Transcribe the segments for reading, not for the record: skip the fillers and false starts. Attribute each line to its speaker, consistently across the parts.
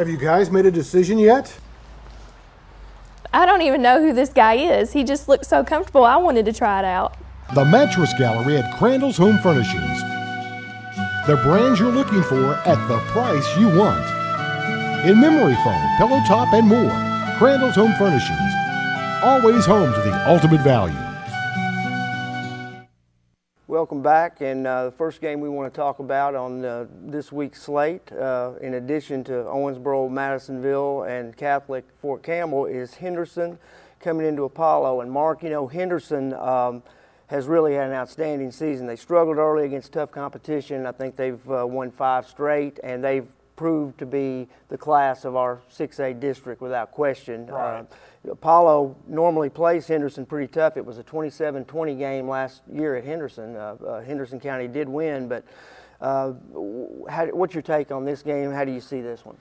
Speaker 1: Have you guys made a decision yet?
Speaker 2: I don't even know who this guy is. He just looked so comfortable. I wanted to try it out.
Speaker 1: The Mattress Gallery at Crandall's Home Furnishings. The brands you're looking for at the price you want. In memory foam, pillow top, and more. Crandall's Home Furnishings. Always home to the ultimate value.
Speaker 3: Welcome back, and the first game we want to talk about on this week's slate, in addition to Owensboro, Madisonville, and Catholic Fort Campbell, is Henderson coming into Apollo. And Mark, you know, Henderson has really had an outstanding season. They struggled early against tough competition. I think they've won 5 straight, and they've proved to be the class of our 6A district without question.
Speaker 4: Right.
Speaker 3: Apollo normally plays Henderson pretty tough. It was a 27-20 game last year at Henderson. Henderson County did win, but what's your take on this game? How do you see this one?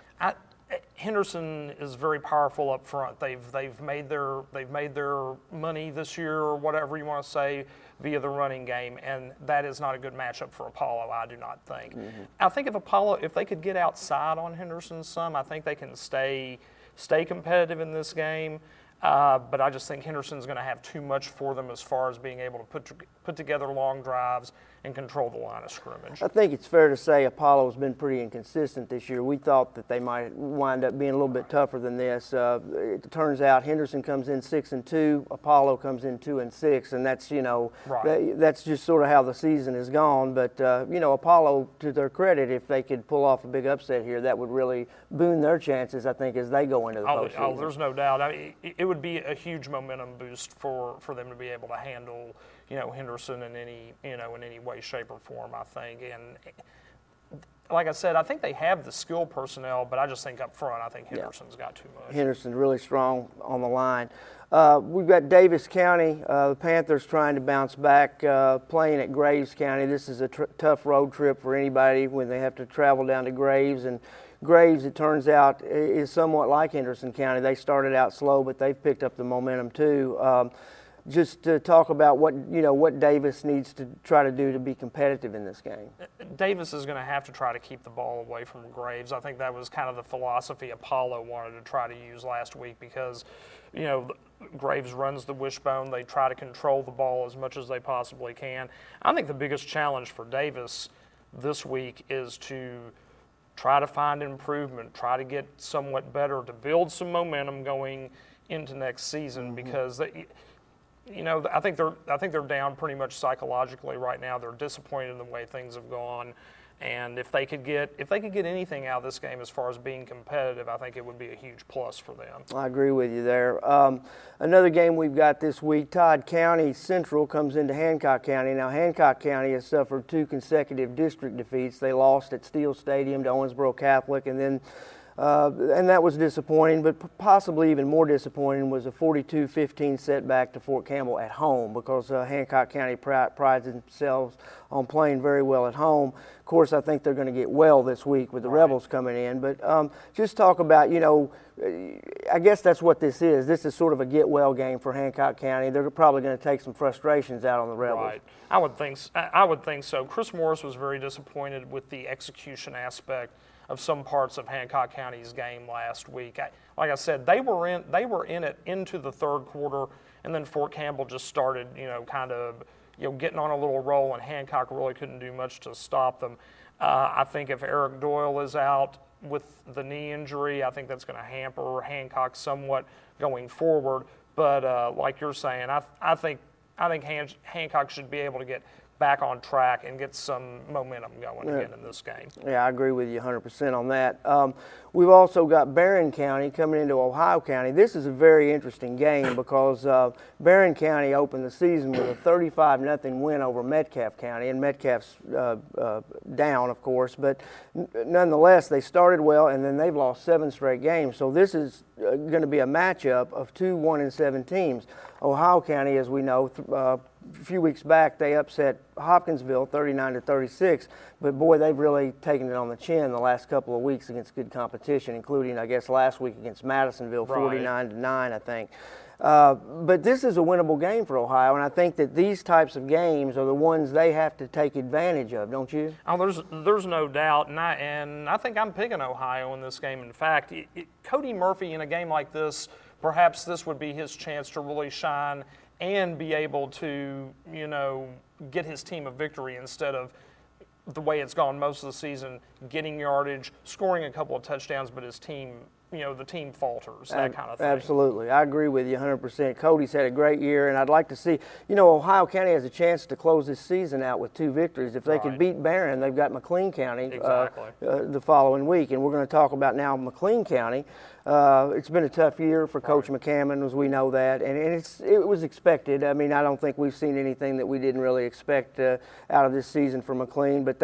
Speaker 4: Henderson is very powerful up front. They've made their money this year, or whatever you want to say, via the running game, and that is not a good matchup for Apollo, I do not think. Mm-hmm. I think if they could get outside on Henderson some, I think they can stay competitive in this game. But I just think Henderson's going to have too much for them as far as being able to put together long drives and control the line of scrimmage.
Speaker 3: I think it's fair to say Apollo's been pretty inconsistent this year. We thought that they might wind up being a little bit tougher than this. It turns out Henderson comes in 6-2, Apollo comes in 2-6, and that's, you know,
Speaker 4: right.
Speaker 3: That's just sort of how the season has gone. But you know, Apollo, to their credit, if they could pull off a big upset here, that would really boon their chances, I think, as they go into the postseason.
Speaker 4: Oh, there's no doubt. I mean, it would be a huge momentum boost for them to be able to handle, you know, Henderson in any way, shape, or form, I think. And like I said, I think they have the skill personnel, but I just think up front, I think Henderson's got too much.
Speaker 3: Henderson's really strong on the line. We've got Daviess County, the Panthers trying to bounce back, playing at Graves County. This is a tough road trip for anybody when they have to travel down to Graves. And Graves, it turns out, is somewhat like Henderson County. They started out slow, but they've picked up the momentum too. Just to talk about what Daviess needs to try to do to be competitive in this game.
Speaker 4: Daviess is going to have to try to keep the ball away from Graves. I think that was kind of the philosophy Apollo wanted to try to use last week because, you know, Graves runs the wishbone. They try to control the ball as much as they possibly can. I think the biggest challenge for Daviess this week is to try to find improvement, try to get somewhat better, to build some momentum going into next season because you know, I think they're down pretty much psychologically right now. They're disappointed in the way things have gone, and if they could get anything out of this game as far as being competitive, I think it would be a huge plus for them.
Speaker 3: I agree with you there. Another game we've got this week, Todd County Central comes into Hancock County. Now, Hancock County has suffered 2 consecutive district defeats. They lost at Steele Stadium to Owensboro Catholic, and then and that was disappointing, but possibly even more disappointing was a 42-15 setback to Fort Campbell at home because Hancock County prides themselves on playing very well at home. Of course, I think they're going to get well this week with the Rebels coming in, but just talk about, you know, I guess that's what this is. This is sort of a get-well game for Hancock County. They're probably going to take some frustrations out on the Rebels.
Speaker 4: Right. I would think so. Chris Morris was very disappointed with the execution aspect of some parts of Hancock County's game last week. Like I said, they were in it into the third quarter, and then Fort Campbell just started, you know, kind of, you know, getting on a little roll, and Hancock really couldn't do much to stop them. I think if Eric Doyle is out with the knee injury, I think that's going to hamper Hancock somewhat going forward. But like you're saying, I think Hancock should be able to get back on track and get some momentum going again in this game.
Speaker 3: Yeah, I agree with you 100% on that. We've also got Barren County coming into Ohio County. This is a very interesting game because Barren County opened the season with a 35-0 win over Metcalfe County, and Metcalfe's down, of course, but nonetheless, they started well, and then they've lost 7 straight games. So this is going to be a matchup of 2 1-7 teams. Ohio County, as we know, a few weeks back, they upset Hopkinsville 39-36, but boy, they've really taken it on the chin the last couple of weeks against good competition, including, I guess, last week against Madisonville, 49-9, I think. But this is a winnable game for Ohio, and I think that these types of games are the ones they have to take advantage of, don't you?
Speaker 4: Oh, there's no doubt, and I think I'm picking Ohio in this game. In fact, Cody Murphy in a game like this, perhaps this would be his chance to really shine and be able to, get his team a victory instead of the way it's gone most of the season, getting yardage, scoring a couple of touchdowns, but his team, the team falters, that kind of thing.
Speaker 3: Absolutely. I agree with you 100%. Cody's had a great year, and I'd like to see, Ohio County has a chance to close this season out with 2 victories. If they could beat Barren, they've got McLean County the following week, and we're going to talk about now McLean County. It's been a tough year for Coach McCammon, as we know that, and it was expected. I mean, I don't think we've seen anything that we didn't really expect out of this season for McLean, but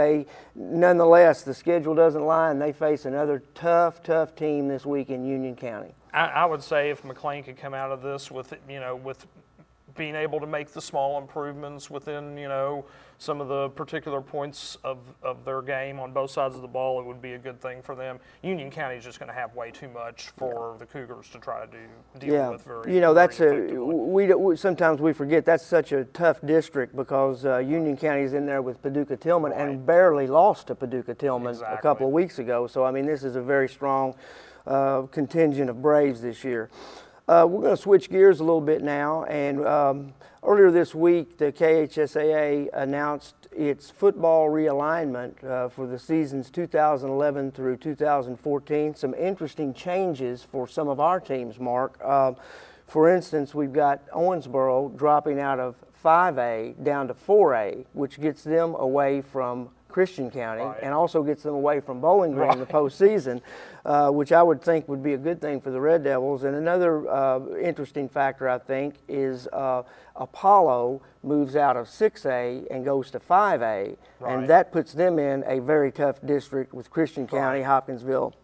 Speaker 3: nonetheless, the schedule doesn't lie, and they face another tough team this week in Union County.
Speaker 4: I would say if McLean could come out of this with being able to make the small improvements within, some of the particular points of their game on both sides of the ball, it would be a good thing for them. Union County is just going to have way too much for the Cougars to try to deal with very
Speaker 3: sometimes we forget that's such a tough district because Union County is in there with Paducah-Tillman and barely lost to Paducah-Tillman a couple of weeks ago. So, I mean, this is a very strong contingent of Braves this year. We're going to switch gears a little bit now, and earlier this week the KHSAA announced its football realignment for the seasons 2011 through 2014. Some interesting changes for some of our teams, Mark. For instance, we've got Owensboro dropping out of 5A down to 4A, which gets them away from Christian County and also gets them away from Bowling Green in the postseason, which I would think would be a good thing for the Red Devils. And another interesting factor, I think, is Apollo moves out of 6A and goes to 5A, and that puts them in a very tough district with Christian County, Hopkinsville,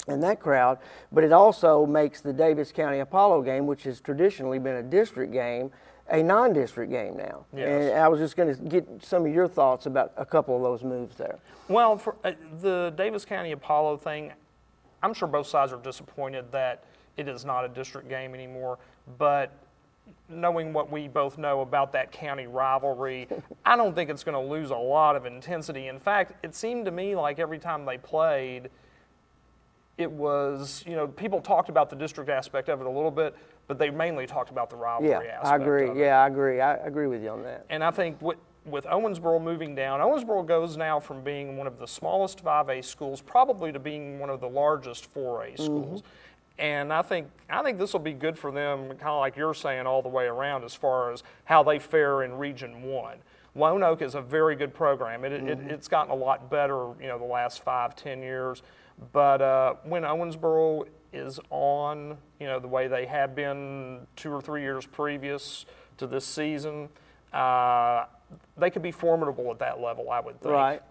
Speaker 3: and that crowd. But it also makes the Daviess County Apollo game, which has traditionally been a district game, a non-district game now.
Speaker 4: Yes.
Speaker 3: And I was just going to get some of your thoughts about a couple of those moves there.
Speaker 4: Well, for the Daviess County Apollo thing, I'm sure both sides are disappointed that it is not a district game anymore, but knowing what we both know about that county rivalry, I don't think it's going to lose a lot of intensity. In fact, it seemed to me like every time they played, it was, people talked about the district aspect of it a little bit, but they mainly talked about the rivalry aspect
Speaker 3: I agree.
Speaker 4: of it.
Speaker 3: Yeah, I agree. I agree with you on that.
Speaker 4: And I think with Owensboro moving down, Owensboro goes now from being one of the smallest 5A schools probably to being one of the largest 4A schools. And I think this will be good for them, kind of like you're saying, all the way around as far as how they fare in Region 1. Lone Oak is a very good program. It's gotten a lot better, the last 5-10 years. But when Owensboro is on, the way they have been 2 or 3 years previous to this season, they could be formidable at that level, I would think.
Speaker 3: Right.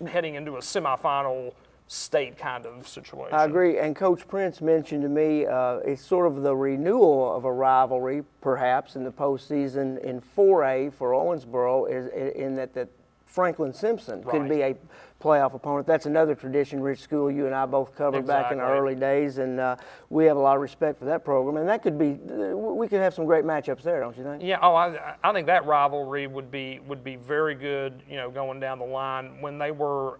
Speaker 4: Heading into a semifinal state kind of situation.
Speaker 3: I agree. And Coach Prince mentioned to me it's sort of the renewal of a rivalry, perhaps, in the postseason in 4A for Owensboro, is in that Franklin Simpson could be a playoff opponent. That's another tradition-rich school you and I both covered back in our early days, and we have a lot of respect for that program. And that could be, we could have some great matchups there, don't you think?
Speaker 4: Yeah. Oh, I think that rivalry would be very good. Going down the line when they were.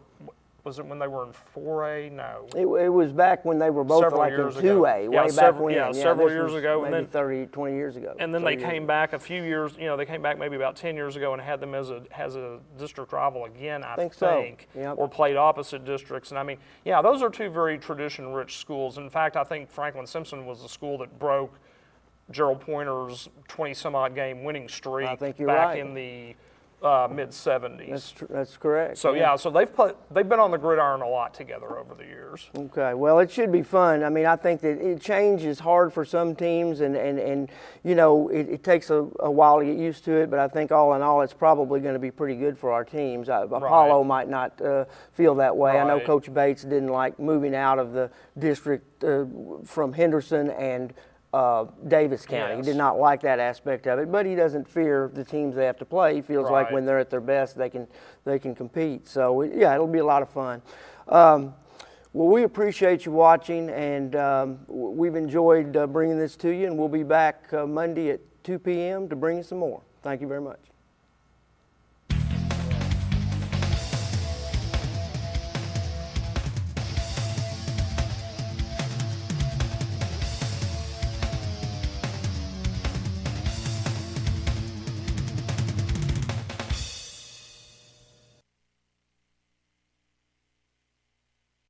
Speaker 4: Was it when they were in 4A? No.
Speaker 3: It was back when they were both
Speaker 4: several
Speaker 3: like in 2A,
Speaker 4: way
Speaker 3: back when.
Speaker 4: Yeah, several years ago.
Speaker 3: Maybe
Speaker 4: and then
Speaker 3: 20 years ago.
Speaker 4: And then they came back a few years, they came back maybe about 10 years ago and had them as a district rival again, I think.
Speaker 3: Yep.
Speaker 4: Or played opposite districts. And I mean, yeah, those are two very tradition-rich schools. In fact, I think Franklin Simpson was the school that broke Gerald Pointer's 20-some-odd game winning streak
Speaker 3: I think you're
Speaker 4: back
Speaker 3: right.
Speaker 4: in the mid-'70s.
Speaker 3: That's correct.
Speaker 4: So yeah, so they've been on the gridiron a lot together over the years.
Speaker 3: Okay, well, it should be fun. I mean, I think that change is hard for some teams, and it takes a while to get used to it. But I think all in all, it's probably going to be pretty good for our teams. Apollo might not feel that way. I know Coach Bates didn't like moving out of the district from Henderson and Daviess County.
Speaker 4: Yes.
Speaker 3: He did not like that aspect of it, but he doesn't fear the teams they have to play. He feels like when they're at their best, they can compete. So yeah, it'll be a lot of fun. Well, we appreciate you watching, and we've enjoyed bringing this to you, and we'll be back Monday at 2 p.m. to bring you some more. Thank you very much.